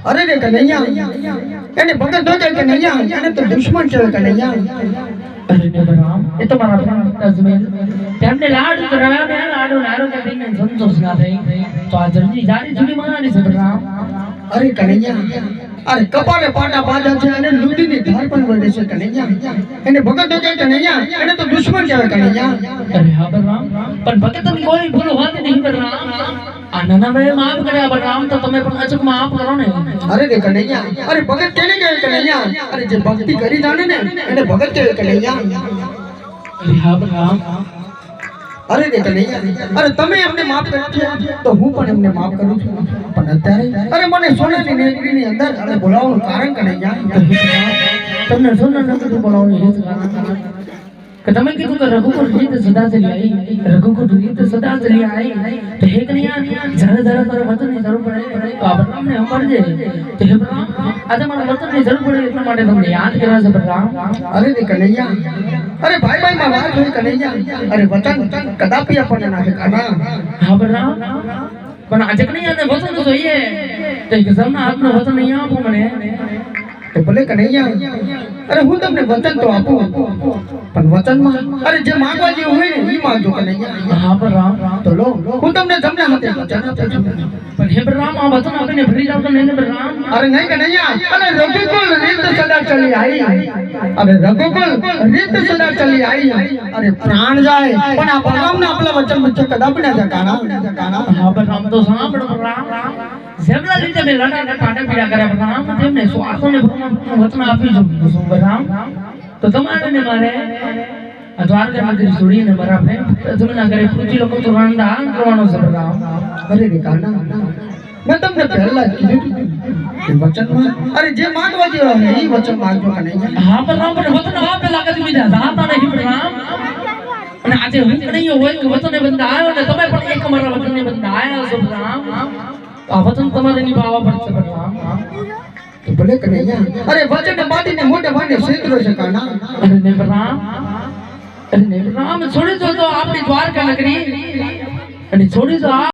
अरे रे कन्हैया એને ભગત દો કે કન્હૈયા એને તો દુશ્મન છે કન્હૈયા અરે ને બરામ એ તો મારા પ્રાણ અજમેર તેમને લાડ કરાવ્યા ને લાડો નારો કે તેને સંતોષ ના થઈ તો આ જલ્દી જારી જુડી માની છે બરામ અરે કન્હૈયા અરે કપાળે પાટા બાંધા છે અને લૂંટીની ધાર પણ વધે છે કન્હૈયા એને ભગત દો કે કન્હૈયા એને તો દુશ્મન છે કન્હૈયા અરે હા બરામ પણ ભગતની કોઈ ભૂલ હોતી નહીં બરામ આ નાના ભાઈ માફ કર્યા બરામ તો તમે પણ અચૂક માફ કરો ને અરે રે કન્હૈયા અરે ભગત કેને કહે કન્હૈયા અરે જે ભક્તિ કરી જાણે ને એને ભગત કહે કન્હૈયા અરે હા બરામ અરે રે કન્હૈયા અરે તમે એમને માફ કર્યા છે તો હું પણ એમને માફ કરું છું પણ અત્યારે અરે મને સોનાની નેત્રીની અંદર અરે બોલાવવાનું કારણ કન્હૈયા તમને સોના નથી બોલાવવાનું એ જ કારણ કે તમે કીધું કે રઘુકુળ રીત સદા ચલી આવી રઘુકુળ રીત સદા ચલી આવી તો હે કન્યા જ્યારે જ્યારે તારે વચનની જરૂર પડે તો આ બલરામને સંભાળજે તો હે બલરામ આજે મારા વચનની જરૂર પડે એટલા માટે તમને યાદ કર્યા છે બલરામ અરે રે કન્હૈયા અરે ભાઈ ભાઈ માં વાત હોય કન્હૈયા અરે વચન કદાપી આપણને નાખે કાના હા બલરામ પણ આજે કન્યાને વચન જોઈએ તો કે સૌના હાથનું વચન નહીં આપો મને તો ભલે કન્હૈયા અરે હું તમને વચન તો આપું પણ વચનમાં અરે જે માંગવા જેવું હોય ને ઈ માંગજો કન્હૈયા હા બલરામ તો લો હું તમને જમણા હાથે વચન આપું છું પણ હે બલરામ આ વચન આપીને ભરી જાવ તો નહીં બલરામ અરે નહીં કન્હૈયા અરે રઘુકુળ રીત સદા ચલી આવી અરે રઘુકુળ રીત સદા ચલી આવી અરે પ્રાણ જાય પણ આ બલરામના આપણા વચન વચ્ચે કદાપી ના જાય કાના હા બલરામ તો સાંભળો બલરામ જેમના લીધે મેં લડાને પાટા પીડા કર્યા બલરામ તેમને સ્વાર્થને વચન આપી છું બલરામ તો તમારે ને મારે આ દ્વારકા નગરી છોડીને મારા પ્રેમ અર્જુનના ઘરે પૃથ્વી લોકો તો રણદાન કરવાનો છે બલરામ અરે રે કાના મેં તમને પહેલા જ કીધું કે વચનમાં અરે જે માંગવા જેવા હોય ઈ વચન માંગજો કન્હૈયા હા બલરામ પણ વચન આપેલા કે બીજા જાતા નહીં બલરામ અને આજે હું કણૈયો હોય કે વચને બંધ આવ્યો ને તમે પણ એક મારા વચને બંધ આવ્યા છો બલરામ આ વચન તમારે નિભાવવા પડશે બલરામ તો ભલે કન્હૈયા અરે વચન બાંધીને મોઢે બાંધે છેતરો છે કાના અરે ને બલરામ છોડી દો તો આપણી દ્વારકા નગરી અને છોડી દો